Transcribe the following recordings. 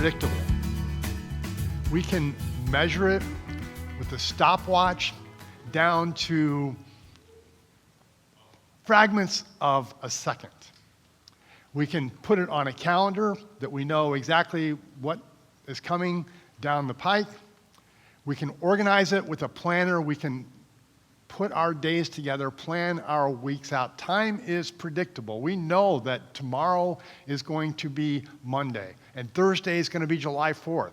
predictable. We can measure it with a stopwatch down to fragments of a second. We can put it on a calendar that we know exactly what is coming down the pike. We can organize it with a planner. We can put our days together, plan our weeks out. Time is predictable. We know that tomorrow is going to be Monday, and Thursday is going to be July 4th.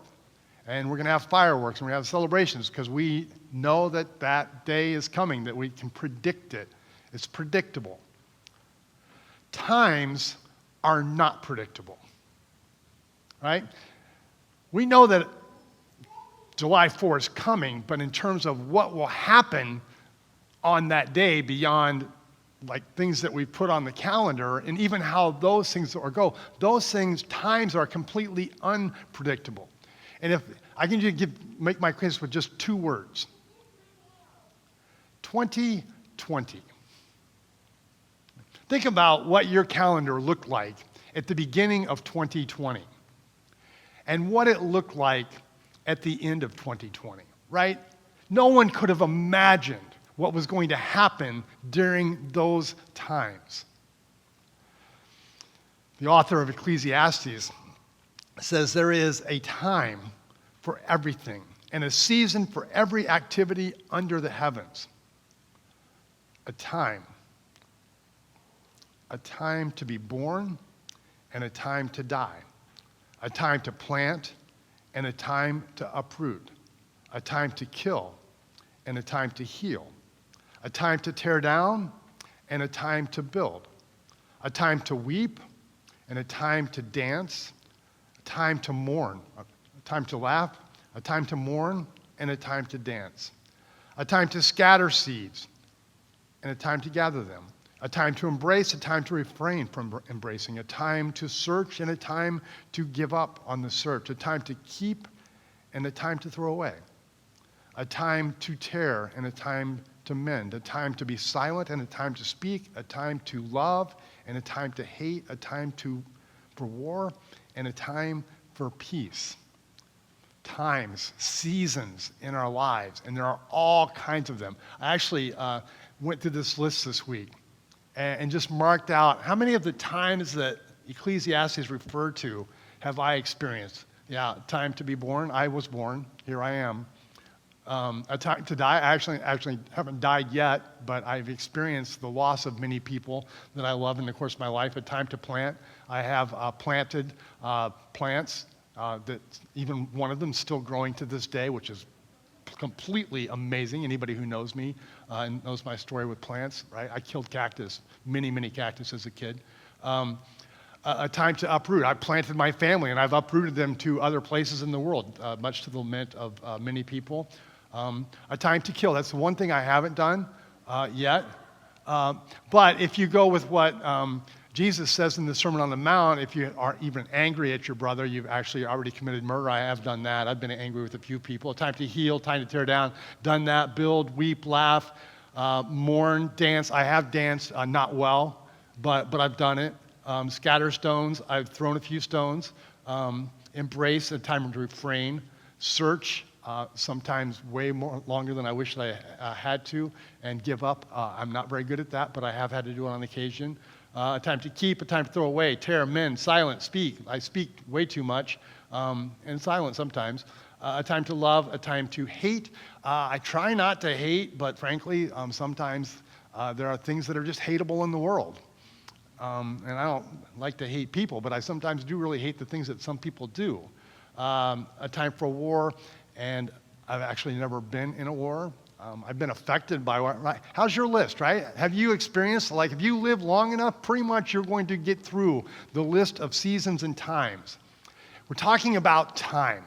And we're going to have fireworks, and we're going to have celebrations because we know that that day is coming, that we can predict it. It's predictable. Times are not predictable, right? We know that July 4th is coming, but in terms of what will happen on that day beyond like things that we put on the calendar and even how those things go, those things, times are completely unpredictable. And if I can just make my case with just 2 words, 2020. Think about what your calendar looked like at the beginning of 2020 and what it looked like at the end of 2020, right? No one could have imagined what was going to happen during those times. The author of Ecclesiastes says there is a time for everything and a season for every activity under the heavens. A time to be born and a time to die, a time to plant and a time to uproot, a time to kill and a time to heal, a time to tear down and a time to build, a time to weep and a time to dance, a time to mourn, a time to laugh, a time to mourn and a time to dance, a time to scatter seeds and a time to gather them, a time to embrace, a time to refrain from embracing, a time to search and a time to give up on the search, a time to keep and a time to throw away, a time to tear and a time to mend, a time to be silent and a time to speak, a time to love and a time to hate, a time for war and a time for peace. Times, seasons in our lives, and there are all kinds of them. I actually went through this list this week and just marked out how many of the times that Ecclesiastes referred to have I experienced. Yeah, time to be born. I was born. Here I am. A time to die. I actually haven't died yet, but I've experienced the loss of many people that I love in the course of my life. A time to plant. I have planted plants that even one of them is still growing to this day, which is completely amazing. Anybody who knows me and knows my story with plants, right? I killed cactus, many cactus as a kid. A time to uproot. I planted my family and I've uprooted them to other places in the world, much to the lament of many people. A time to kill. That's the one thing I haven't done yet. But if you go with what Jesus says in the Sermon on the Mount, if you are even angry at your brother, you've actually already committed murder. I have done that. I've been angry with a few people. A time to heal, time to tear down. Done that. Build, weep, laugh, mourn, dance. I have danced, not well, but I've done it. Scatter stones. I've thrown a few stones. Embrace, a time to refrain. Search, sometimes way more longer than I wish I had to. And give up. I'm not very good at that, but I have had to do it on occasion. A time to keep, a time to throw away, tear, mend, silent, speak. I speak way too much, and silent sometimes. A time to love, a time to hate. I try not to hate, but frankly, sometimes there are things that are just hateable in the world. And I don't like to hate people, but I sometimes do really hate the things that some people do. A time for war, and I've actually never been in a war. I've been affected by what, right? How's your list, right? Have you experienced, like if you live long enough, pretty much you're going to get through the list of seasons and times. We're talking about time.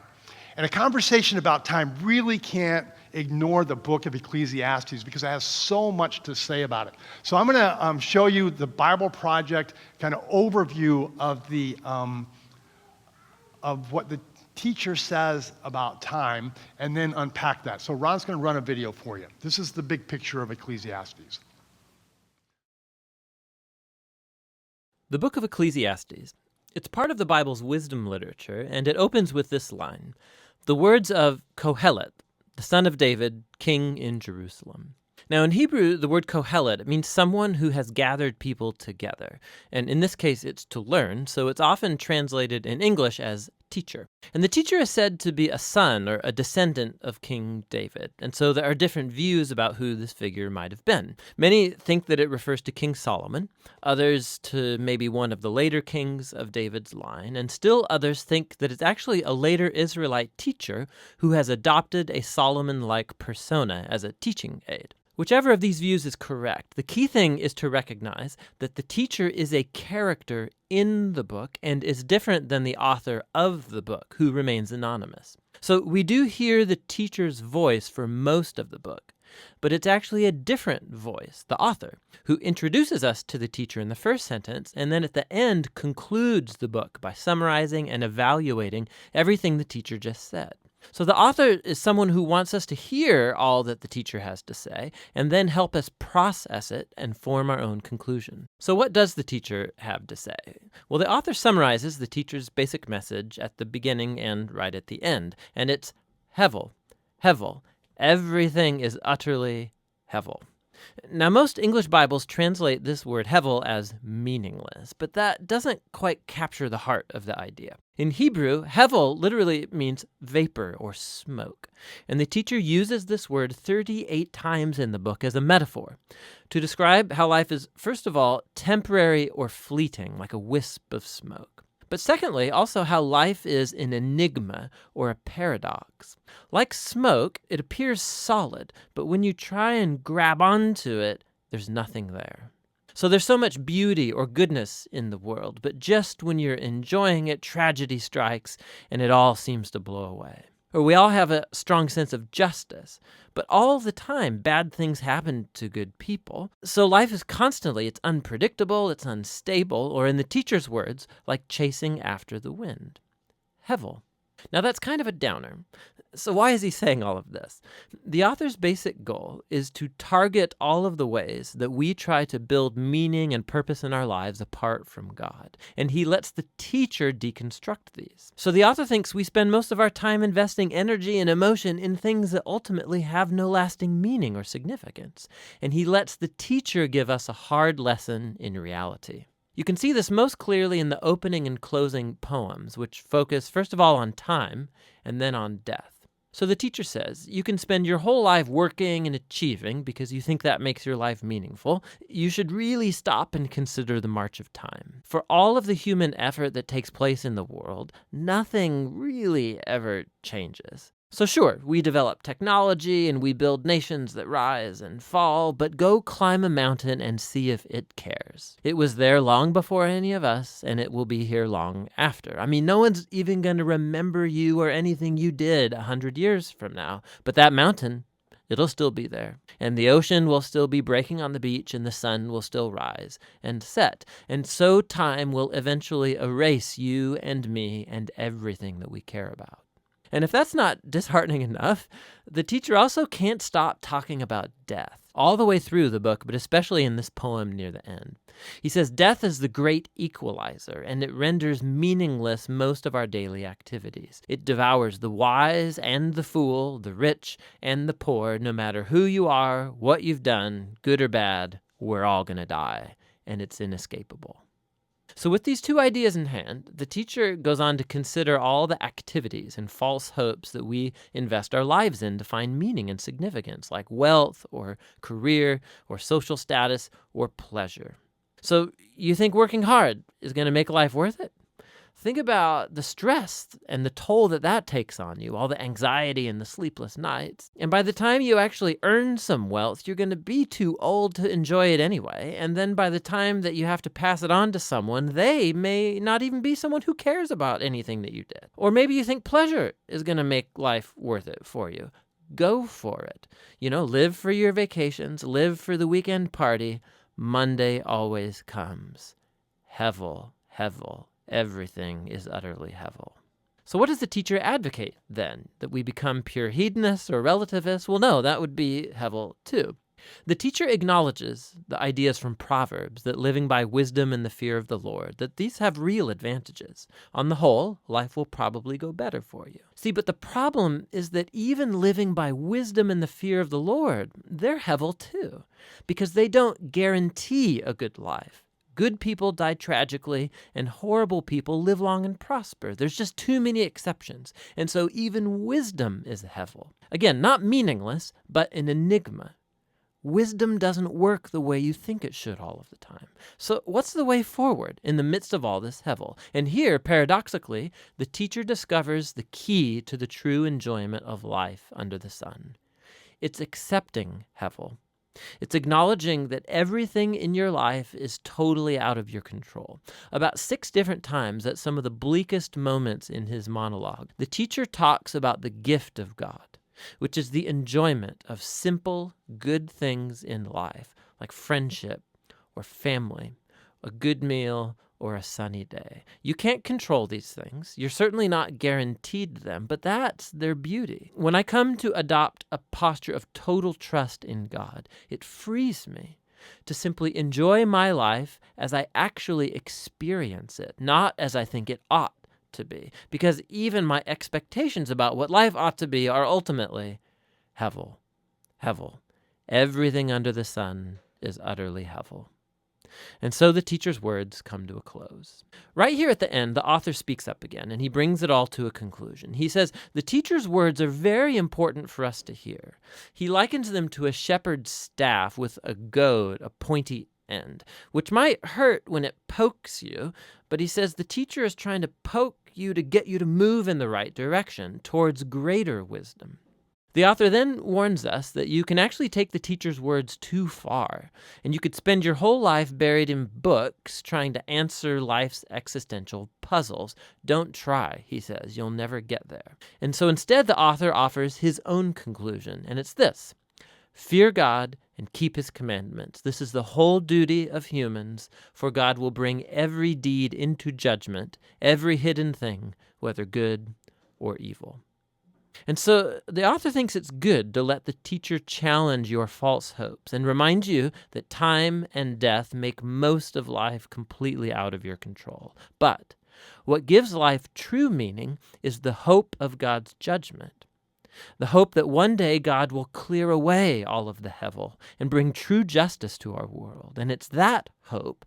And a conversation about time really can't ignore the book of Ecclesiastes because it has so much to say about it. So I'm going to show you the Bible Project kind of overview of the of what the teacher says about time, and then unpack that. So Ron's going to run a video for you. This is the big picture of Ecclesiastes. The book of Ecclesiastes It's part of the Bible's wisdom literature, and it opens with this line: the words of Kohelet, the son of David, king in Jerusalem. Now, in Hebrew, the word Kohelet means someone who has gathered people together. And in this case, it's to learn, so it's often translated in English as teacher. And the teacher is said to be a son or a descendant of King David. And so there are different views about who this figure might have been. Many think that it refers to King Solomon, others to maybe one of the later kings of David's line, and still others think that it's actually a later Israelite teacher who has adopted a Solomon-like persona as a teaching aid. Whichever of these views is correct, the key thing is to recognize that the teacher is a character in the book and is different than the author of the book, who remains anonymous. So we do hear the teacher's voice for most of the book, but it's actually a different voice, the author, who introduces us to the teacher in the first sentence and then at the end concludes the book by summarizing and evaluating everything the teacher just said. So the author is someone who wants us to hear all that the teacher has to say and then help us process it and form our own conclusion. So what does the teacher have to say? Well, the author summarizes the teacher's basic message at the beginning and right at the end, and it's Hevel, Hevel. Everything is utterly Hevel. Now, most English Bibles translate this word Hevel as meaningless, but that doesn't quite capture the heart of the idea. In Hebrew, Hevel literally means vapor or smoke, and the teacher uses this word 38 times in the book as a metaphor to describe how life is, first of all, temporary or fleeting, like a wisp of smoke. But secondly, also how life is an enigma or a paradox. Like smoke, it appears solid, but when you try and grab onto it, there's nothing there. So there's so much beauty or goodness in the world, but just when you're enjoying it, tragedy strikes and it all seems to blow away. Or we all have a strong sense of justice, but all the time bad things happen to good people. So life is constantly, it's unpredictable, it's unstable, or in the teacher's words, like chasing after the wind. Hevel. Now that's kind of a downer. So why is he saying all of this? The author's basic goal is to target all of the ways that we try to build meaning and purpose in our lives apart from God. And he lets the teacher deconstruct these. So the author thinks we spend most of our time investing energy and emotion in things that ultimately have no lasting meaning or significance. And he lets the teacher give us a hard lesson in reality. You can see this most clearly in the opening and closing poems, which focus first of all on time and then on death. So the teacher says, you can spend your whole life working and achieving because you think that makes your life meaningful. You should really stop and consider the march of time. For all of the human effort that takes place in the world, nothing really ever changes. So sure, we develop technology and we build nations that rise and fall, but go climb a mountain and see if it cares. It was there long before any of us, and it will be here long after. I mean, no one's even going to remember you or anything you did 100 years from now, but that mountain, it'll still be there. And the ocean will still be breaking on the beach, and the sun will still rise and set. And so time will eventually erase you and me and everything that we care about. And if that's not disheartening enough, the teacher also can't stop talking about death all the way through the book, but especially in this poem near the end. He says, death is the great equalizer, and it renders meaningless most of our daily activities. It devours the wise and the fool, the rich and the poor, no matter who you are, what you've done, good or bad, we're all going to die, and it's inescapable. So with these two ideas in hand, the teacher goes on to consider all the activities and false hopes that we invest our lives in to find meaning and significance, like wealth or career or social status or pleasure. So you think working hard is going to make life worth it? Think about the stress and the toll that takes on you, all the anxiety and the sleepless nights. And by the time you actually earn some wealth, you're going to be too old to enjoy it anyway. And then by the time that you have to pass it on to someone, they may not even be someone who cares about anything that you did. Or maybe you think pleasure is going to make life worth it for you. Go for it. Live for your vacations, live for the weekend party. Monday always comes. Hevel, Hevel. Everything is utterly Hevel. So what does the teacher advocate then? That we become pure hedonists or relativists? Well, no, that would be Hevel too. The teacher acknowledges the ideas from Proverbs that living by wisdom and the fear of the Lord, that these have real advantages. On the whole, life will probably go better for you. See, but the problem is that even living by wisdom and the fear of the Lord, they're hevel too, because they don't guarantee a good life. Good people die tragically, and horrible people live long and prosper. There's just too many exceptions. And so even wisdom is a hevel. Again, not meaningless, but an enigma. Wisdom doesn't work the way you think it should all of the time. So what's the way forward in the midst of all this hevel? And here, paradoxically, the teacher discovers the key to the true enjoyment of life under the sun. It's accepting hevel. It's acknowledging that everything in your life is totally out of your control. About 6 different times at some of the bleakest moments in his monologue, the teacher talks about the gift of God, which is the enjoyment of simple, good things in life, like friendship or family, a good meal, or a sunny day. You can't control these things. You're certainly not guaranteed them, but that's their beauty. When I come to adopt a posture of total trust in God, it frees me to simply enjoy my life as I actually experience it, not as I think it ought to be, because even my expectations about what life ought to be are ultimately hevel. Hevel. Everything under the sun is utterly hevel. And so the teacher's words come to a close. Right here at the end, the author speaks up again, and he brings it all to a conclusion. He says, the teacher's words are very important for us to hear. He likens them to a shepherd's staff with a goad, a pointy end, which might hurt when it pokes you, but he says the teacher is trying to poke you to get you to move in the right direction towards greater wisdom. The author then warns us that you can actually take the teacher's words too far, and you could spend your whole life buried in books trying to answer life's existential puzzles. Don't try, he says. You'll never get there. And so instead, the author offers his own conclusion, and it's this: fear God and keep his commandments. This is the whole duty of humans, for God will bring every deed into judgment, every hidden thing, whether good or evil. And so the author thinks it's good to let the teacher challenge your false hopes and remind you that time and death make most of life completely out of your control. But what gives life true meaning is the hope of God's judgment. The hope that one day God will clear away all of the hevel and bring true justice to our world. And it's that hope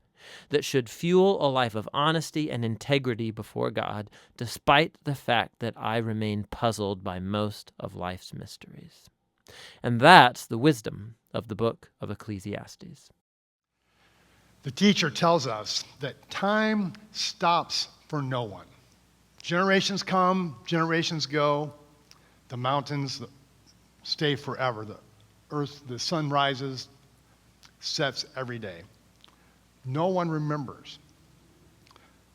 that should fuel a life of honesty and integrity before God, despite the fact that I remain puzzled by most of life's mysteries. And that's the wisdom of the book of Ecclesiastes. The teacher tells us that time stops for no one. Generations come, generations go. The mountains stay forever. The earth, the sun rises, sets every day. No one remembers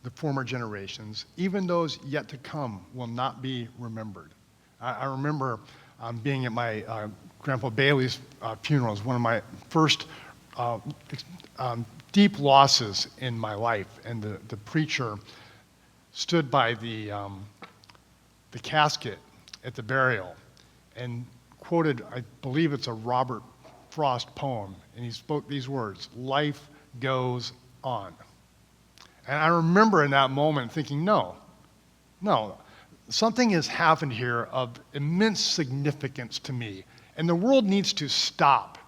the former generations. Even those yet to come will not be remembered. I remember being at my Grandpa Bailey's funeral. It was one of my first deep losses in my life. And the preacher stood by the casket at the burial and quoted, I believe it's a Robert Frost poem, and he spoke these words: life goes on. And I remember in that moment thinking, no, something has happened here of immense significance to me, and the world needs to stop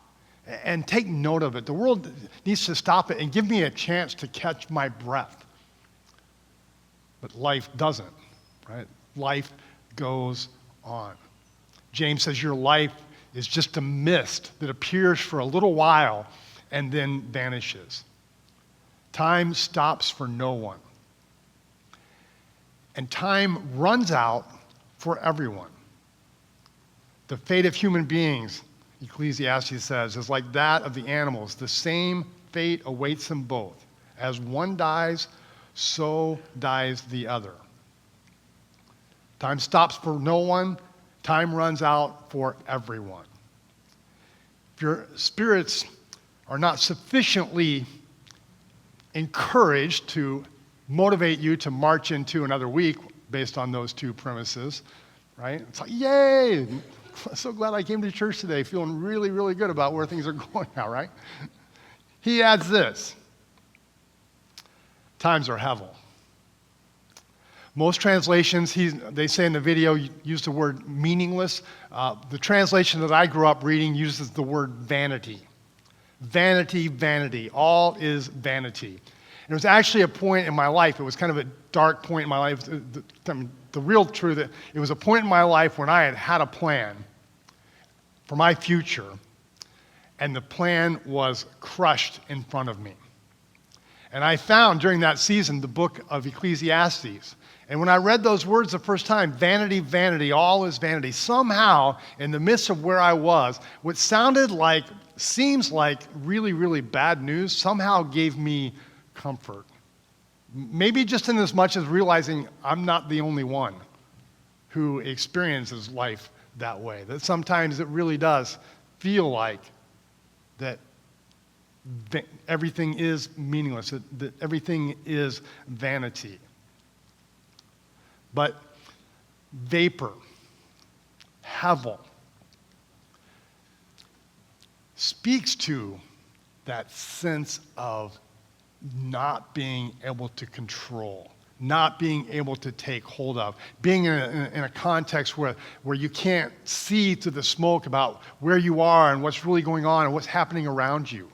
and take note of it. The world needs to stop it and give me a chance to catch my breath. But life doesn't, right? Life goes on. James says your life is just a mist that appears for a little while and then vanishes. Time stops for no one. And time runs out for everyone. The fate of human beings, Ecclesiastes says, is like that of the animals. The same fate awaits them both. As one dies, so dies the other. Time stops for no one. Time runs out for everyone. If your spirits are not sufficiently encouraged to motivate you to march into another week based on those two premises, right? It's like, yay, So glad I came to church today, feeling really, really good about where things are going now, right? He adds this. Times are hevel. Most translations, they say in the video, use the word meaningless. The translation that I grew up reading uses the word vanity. Vanity, vanity. All is vanity. And it was actually a point in my life, it was kind of a dark point in my life. The real truth, it was a point in my life when I had a plan for my future, and the plan was crushed in front of me. And I found during that season the book of Ecclesiastes. And when I read those words the first time, vanity, vanity, all is vanity, somehow in the midst of where I was, what seems like really, really bad news somehow gave me comfort. Maybe just in as much as realizing I'm not the only one who experiences life that way, that sometimes it really does feel like that everything is meaningless, that everything is vanity. But vapor, hevel, speaks to that sense of not being able to control, not being able to take hold of, being in a context where you can't see through the smoke about where you are and what's really going on and what's happening around you.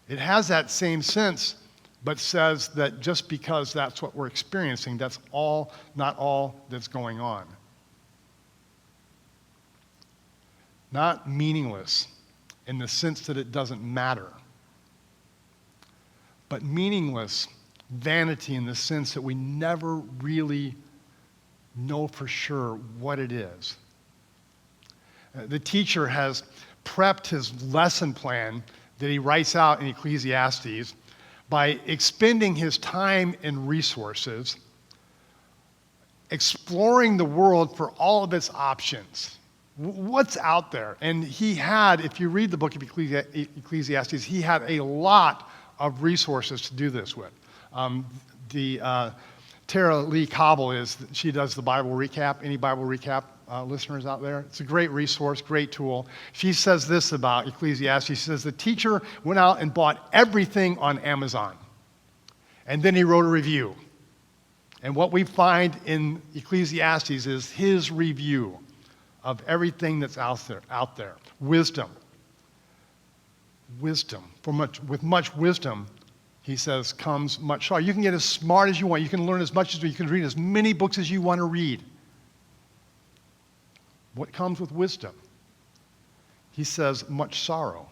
It has that same sense, but says that just because that's what we're experiencing, that's not all that's going on. Not meaningless in the sense that it doesn't matter, but meaningless vanity in the sense that we never really know for sure what it is. The teacher has prepped his lesson plan that he writes out in Ecclesiastes by expending his time and resources, exploring the world for all of its options. What's out there? And he had, if you read the book of Ecclesiastes, he had a lot of resources to do this with. Tara Lee Cobble she does the Bible recap. Any Bible recap listeners out there? It's a great resource, great tool. She says this about Ecclesiastes. She says, the teacher went out and bought everything on Amazon. And then he wrote a review. And what we find in Ecclesiastes is his review of everything that's out there. Wisdom. Wisdom. With much wisdom, he says, comes much sorrow. You can get as smart as you want. You can learn as much as you can read as many books as you want to read. What comes with wisdom? He says, much sorrow.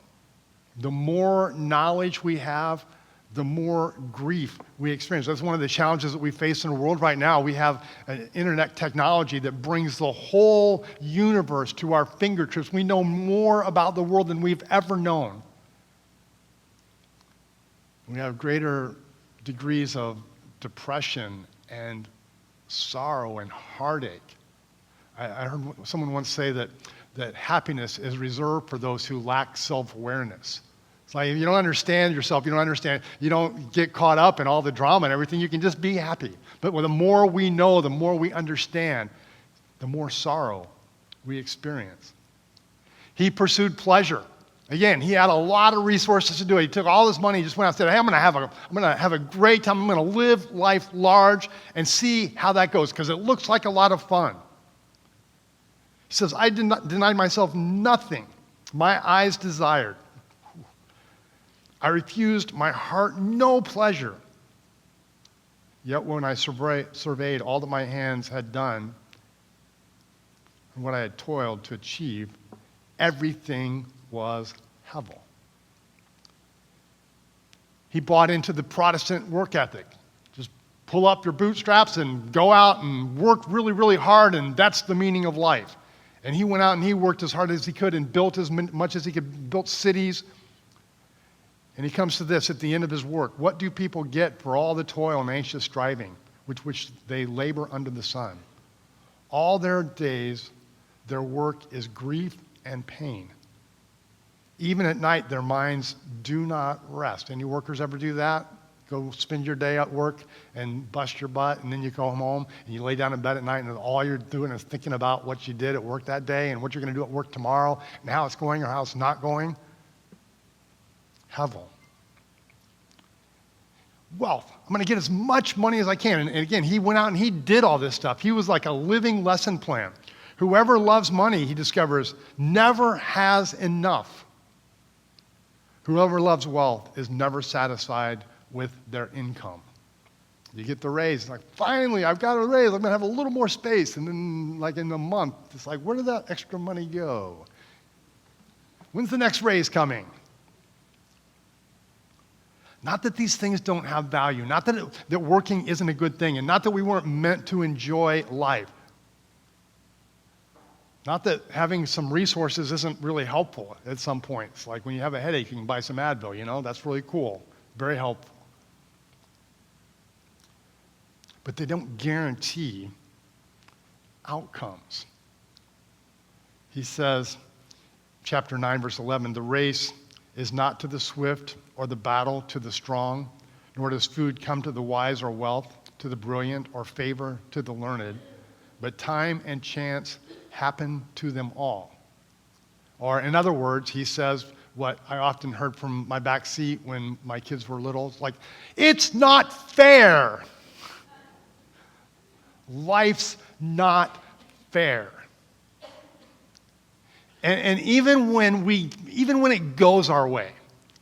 The more knowledge we have, the more grief we experience. That's one of the challenges that we face in the world right now. We have an internet technology that brings the whole universe to our fingertips. We know more about the world than we've ever known. We have greater degrees of depression and sorrow and heartache. I heard someone once say that happiness is reserved for those who lack self-awareness. It's like if you don't understand yourself, you don't get caught up in all the drama and everything, you can just be happy. But the more we know, the more we understand, the more sorrow we experience. He pursued pleasure. Again, he had a lot of resources to do it. He took all his money, he just went out and said, hey, I'm going to have a great time. I'm going to live life large and see how that goes because it looks like a lot of fun. He says, I did not deny myself nothing my eyes desired. I refused my heart no pleasure. Yet when I surveyed all that my hands had done and what I had toiled to achieve, everything was hevel. He bought into the Protestant work ethic. Just pull up your bootstraps and go out and work really, really hard, and that's the meaning of life. And he went out and he worked as hard as he could and built as much as he could, built cities. And he comes to this at the end of his work. What do people get for all the toil and anxious striving with which they labor under the sun? All their days, their work is grief and pain. Even at night, their minds do not rest. Any workers ever do that? go spend your day at work and bust your butt, and then you go home and you lay down in bed at night and all you're doing is thinking about what you did at work that day and what you're going to do at work tomorrow and how it's going or how it's not going. Hevel. Wealth. I'm going to get as much money as I can. And again, he went out and he did all this stuff. He was like a living lesson plan. Whoever loves money, he discovers, never has enough. Whoever loves wealth is never satisfied with their income. You get the raise, it's like, finally, I've got a raise, I'm gonna have a little more space. And then like in a month, it's like, where did that extra money go? When's the next raise coming? Not that these things don't have value, not that working isn't a good thing, and not that we weren't meant to enjoy life. Not that having some resources isn't really helpful at some points. Like when you have a headache, you can buy some Advil, that's really cool, very helpful. But they don't guarantee outcomes. He says, chapter 9, verse 11, the race is not to the swift or the battle to the strong, nor does food come to the wise or wealth to the brilliant or favor to the learned, but time and chance happen to them all. Or in other words, he says what I often heard from my back seat when my kids were little, it's like, it's not fair. Life's not fair. And even when it goes our way,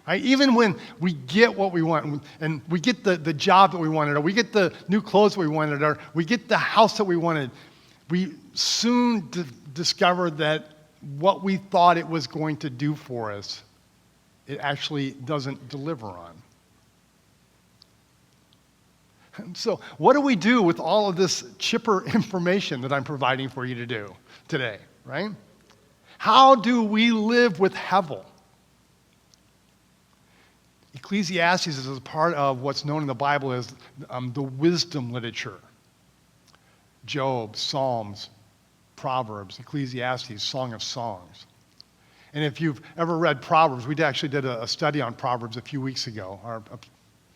right? Even when we get what we want, and we get the job that we wanted, or we get the new clothes that we wanted, or we get the house that we wanted, we soon discover that what we thought it was going to do for us, it actually doesn't deliver on. And so what do we do with all of this chipper information that I'm providing for you to do today, right? How do we live with Hevel? Ecclesiastes is a part of what's known in the Bible as the wisdom literature. Job, Psalms, Proverbs, Ecclesiastes, Song of Songs. And if you've ever read Proverbs, we actually did a study on Proverbs a few weeks ago, or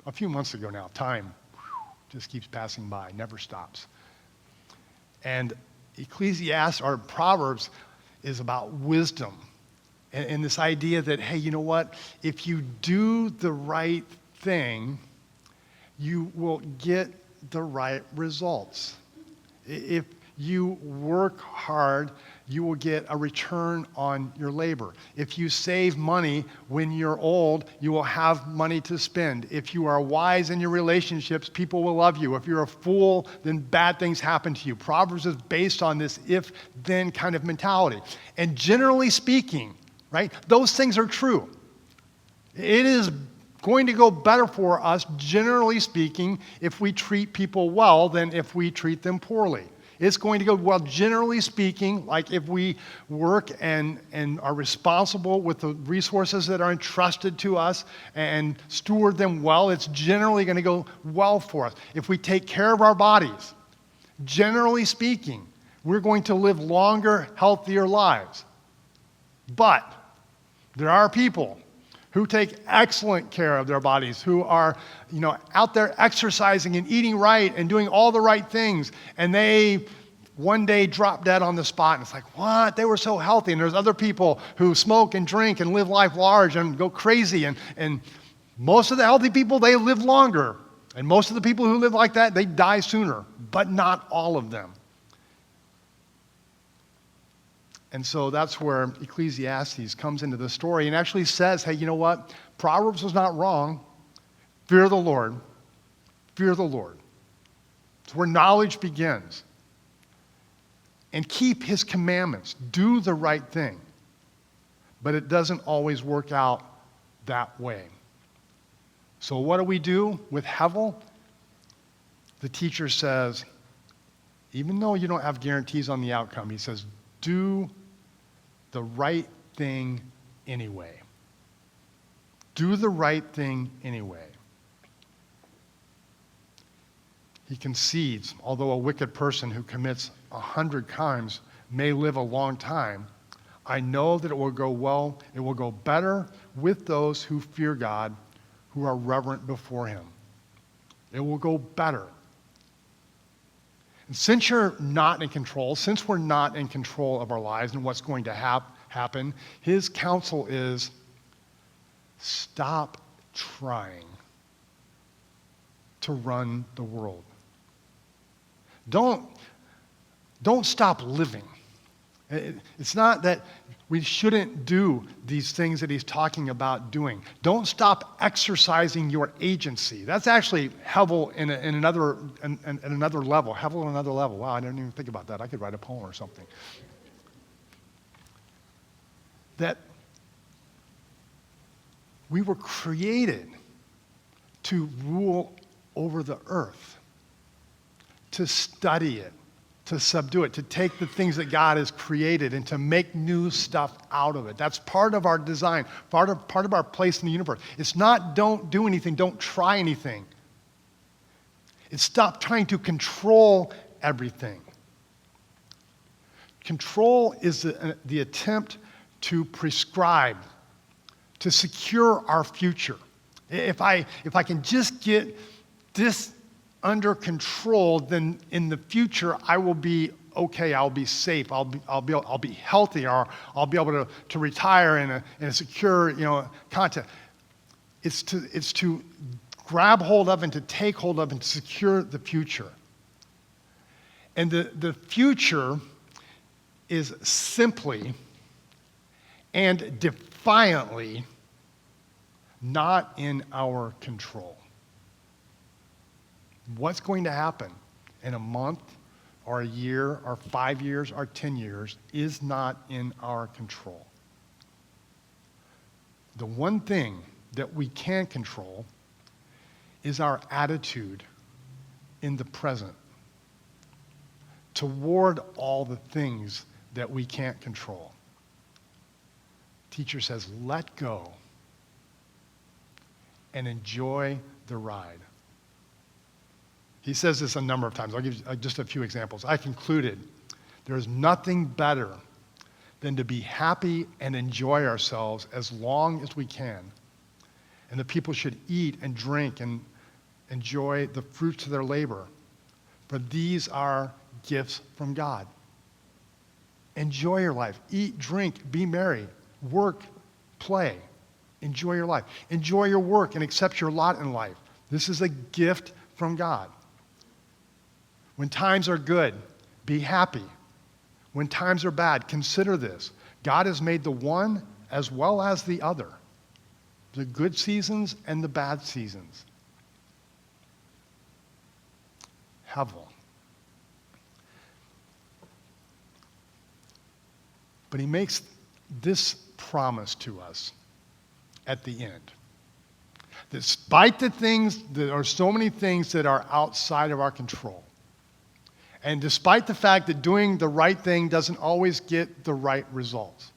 a few months ago now. Time just keeps passing by, never stops. And Ecclesiastes, or Proverbs, is about wisdom. And this idea that, hey, you know what? If you do the right thing, you will get the right results. If you work hard, you will get a return on your labor. If you save money when you're old, you will have money to spend. If you are wise in your relationships, people will love you. If you're a fool, then bad things happen to you. Proverbs is based on this if-then kind of mentality. And generally speaking, right, those things are true. It is going to go better for us, generally speaking, if we treat people well than if we treat them poorly. It's going to go well, generally speaking, like if we work and are responsible with the resources that are entrusted to us and steward them well, it's generally going to go well for us. If we take care of our bodies, generally speaking, we're going to live longer, healthier lives. But there are people who take excellent care of their bodies, who are, out there exercising and eating right and doing all the right things, and they one day drop dead on the spot, and it's like, what? They were so healthy. And there's other people who smoke and drink and live life large and go crazy, and most of the healthy people, they live longer. And most of the people who live like that, they die sooner, but not all of them. And so that's where Ecclesiastes comes into the story and actually says, hey, you know what? Proverbs was not wrong. Fear the Lord. Fear the Lord. It's where knowledge begins. And keep his commandments. Do the right thing. But it doesn't always work out that way. So what do we do with Hevel? The teacher says, even though you don't have guarantees on the outcome, he says, do the right thing anyway. Do the right thing anyway. He concedes, although a wicked person who commits 100 crimes may live a long time, I know that it will go well, it will go better with those who fear God, who are reverent before him. It will go better. And since you're not in control, since we're not in control of our lives and what's going to happen, his counsel is stop trying to run the world. Don't stop living. It's not that we shouldn't do these things that he's talking about doing. Don't stop exercising your agency. That's actually Hevel in another level. Hevel in another level. Wow, I didn't even think about that. I could write a poem or something. That we were created to rule over the earth, to study it, to subdue it, to take the things that God has created and to make new stuff out of it. That's part of our design, part of our place in the universe. It's not don't do anything, don't try anything. It's stop trying to control everything. Control is the attempt to prescribe, to secure our future. If I can just get this under control, then in the future I will be okay. I'll be safe. I'll be healthy. Or I'll be able to retire in a secure context. It's to grab hold of and to take hold of and to secure the future. And the future is simply and defiantly not in our control. What's going to happen in a month or a year or 5 years or 10 years is not in our control. The one thing that we can control is our attitude in the present toward all the things that we can't control. Teacher says, let go and enjoy the ride. He says this a number of times. I'll give you just a few examples. I concluded there is nothing better than to be happy and enjoy ourselves as long as we can. And the people should eat and drink and enjoy the fruits of their labor. For these are gifts from God. Enjoy your life. Eat, drink, be merry, work, play. Enjoy your life. Enjoy your work and accept your lot in life. This is a gift from God. When times are good, be happy. When times are bad, consider this. God has made the one as well as the other, the good seasons and the bad seasons. Hevel. But he makes this promise to us at the end. Despite the things, there are so many things that are outside of our control. And despite the fact that doing the right thing doesn't always get the right results.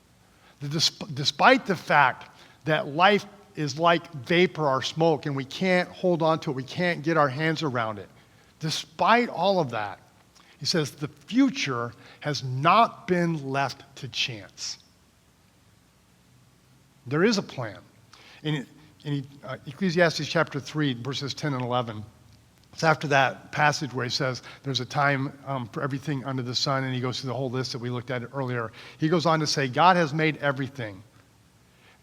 Despite the fact that life is like vapor or smoke and we can't hold on to it, we can't get our hands around it. Despite all of that, he says the future has not been left to chance. There is a plan. In Ecclesiastes chapter 3, verses 10 and 11, it's after that passage where he says there's a time for everything under the sun, and he goes through the whole list that we looked at earlier. He goes on to say, God has made everything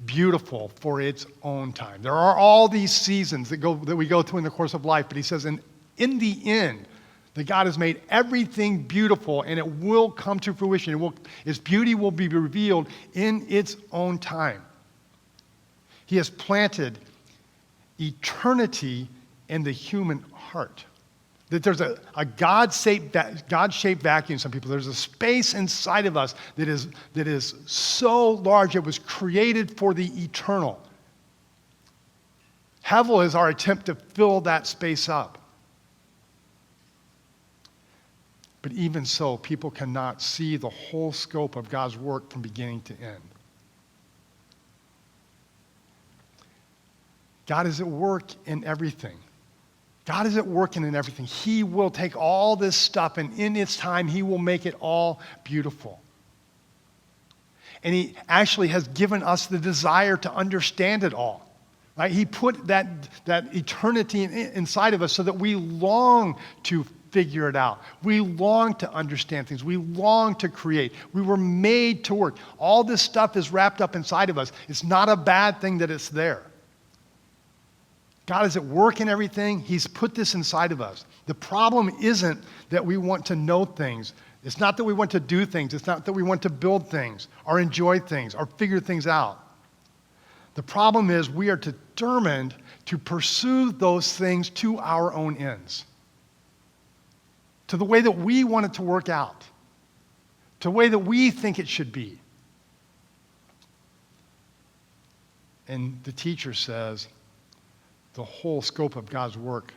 beautiful for its own time. There are all these seasons that we go through in the course of life, but he says in the end, that God has made everything beautiful, and it will come to fruition. Its beauty will be revealed in its own time. He has planted eternity in the human heart. That there's a God-shaped vacuum, some people. There's a space inside of us that is so large it was created for the eternal. Hevel is our attempt to fill that space up. But even so, people cannot see the whole scope of God's work from beginning to end. God is at work in everything. God is at work in everything. He will take all this stuff, and in its time, he will make it all beautiful. And he actually has given us the desire to understand it all. Right? He put that eternity inside of us so that we long to figure it out. We long to understand things. We long to create. We were made to work. All this stuff is wrapped up inside of us. It's not a bad thing that it's there. God is at work in everything. He's put this inside of us. The problem isn't that we want to know things. It's not that we want to do things. It's not that we want to build things or enjoy things or figure things out. The problem is we are determined to pursue those things to our own ends, to the way that we want it to work out, to the way that we think it should be. And the teacher says the whole scope of God's work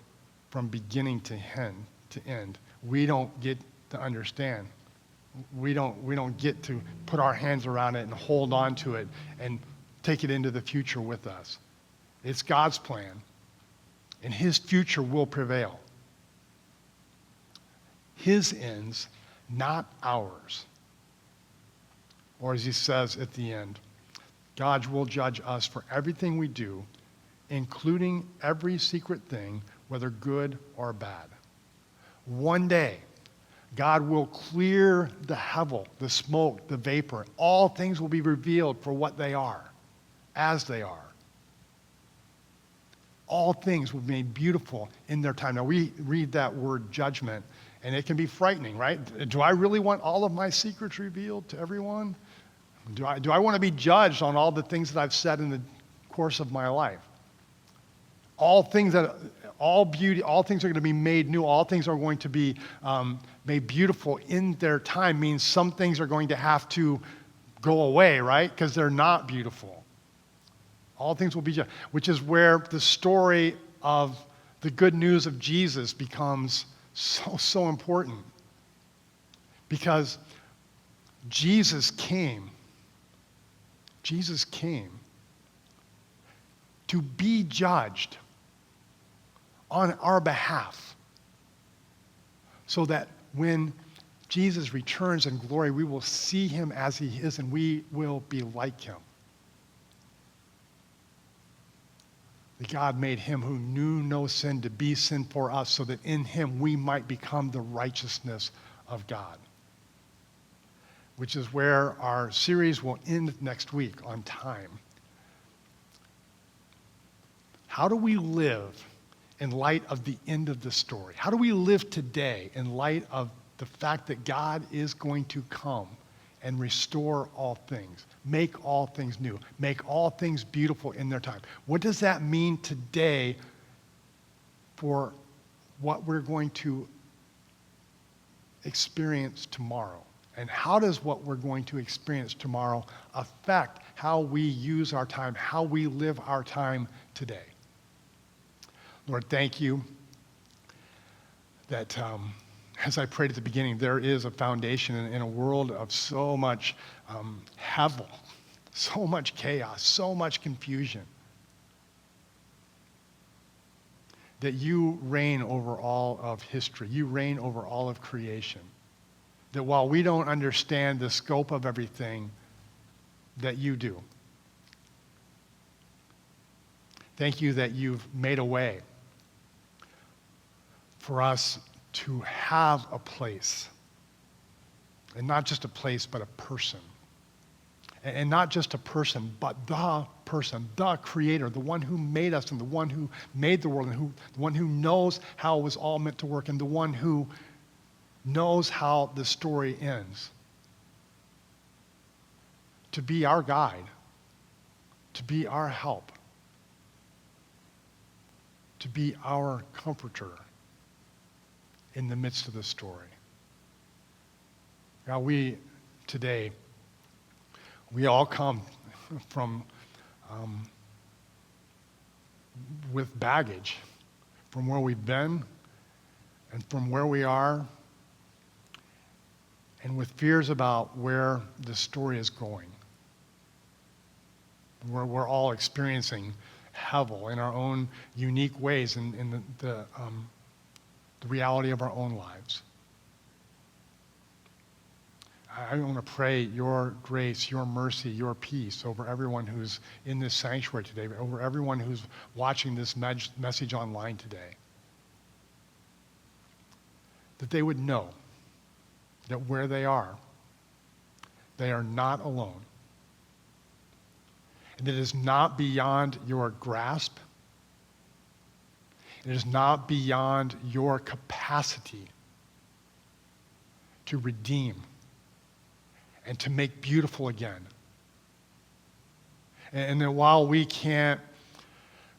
from beginning to end, we don't get to understand. We don't get to put our hands around it and hold on to it and take it into the future with us. It's God's plan, and his future will prevail. His ends, not ours. Or as he says at the end, God will judge us for everything we do, including every secret thing, whether good or bad. One day, God will clear the hevel, the smoke, the vapor. All things will be revealed for what they are, as they are. All things will be made beautiful in their time. Now, we read that word judgment, and it can be frightening, right? Do I really want all of my secrets revealed to everyone? Do I want to be judged on all the things that I've said in the course of my life? All things are going to be made new. All things are going to be made beautiful in their time means some things are going to have to go away, right? Because they're not beautiful. All things will be judged, which is where the story of the good news of Jesus becomes so important. Because Jesus came to be judged on our behalf, so that when Jesus returns in glory, we will see him as he is and we will be like him. That God made him who knew no sin to be sin for us, so that in him we might become the righteousness of God. Which is where our series will end next week on time. How do we live in light of the end of the story? How do we live today in light of the fact that God is going to come and restore all things, make all things new, make all things beautiful in their time? What does that mean today for what we're going to experience tomorrow? And how does what we're going to experience tomorrow affect how we use our time, how we live our time today? Lord, thank you that as I prayed at the beginning, there is a foundation in a world of so much hevel, so much chaos, so much confusion, that you reign over all of history. You reign over all of creation. That while we don't understand the scope of everything, that you do. Thank you that you've made a way for us to have a place. And not just a place, but a person. And not just a person, but the person, the creator, the one who made us and the one who made the world and the one who knows how it was all meant to work and the one who knows how the story ends. To be our guide, to be our help, to be our comforter in the midst of the story. God, we all come from with baggage from where we've been and from where we are, and with fears about where the story is going. We're all experiencing hevel in our own unique ways in the reality of our own lives. I want to pray your grace, your mercy, your peace over everyone who's in this sanctuary today, over everyone who's watching this message online today. That they would know that where they are not alone. And that it is not beyond your grasp. It is not beyond your capacity to redeem and to make beautiful again. And that while we can't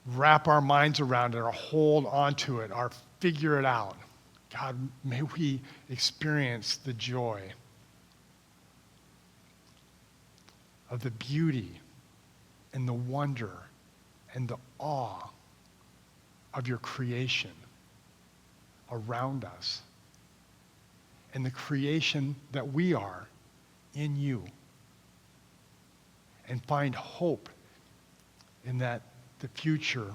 wrap our minds around it or hold onto it or figure it out, God, may we experience the joy of the beauty and the wonder and the awe of your creation around us and the creation that we are in you, and find hope in that the future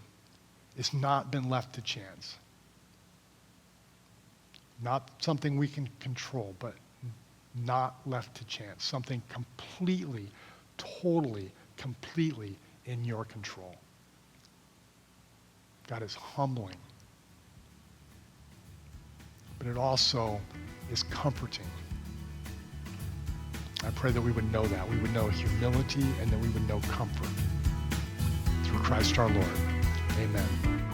has not been left to chance. Not something we can control, but not left to chance. Something completely, totally, completely in your control. God, is humbling, but it also is comforting. I pray that we would know that. We would know humility and that we would know comfort through Christ our Lord. Amen.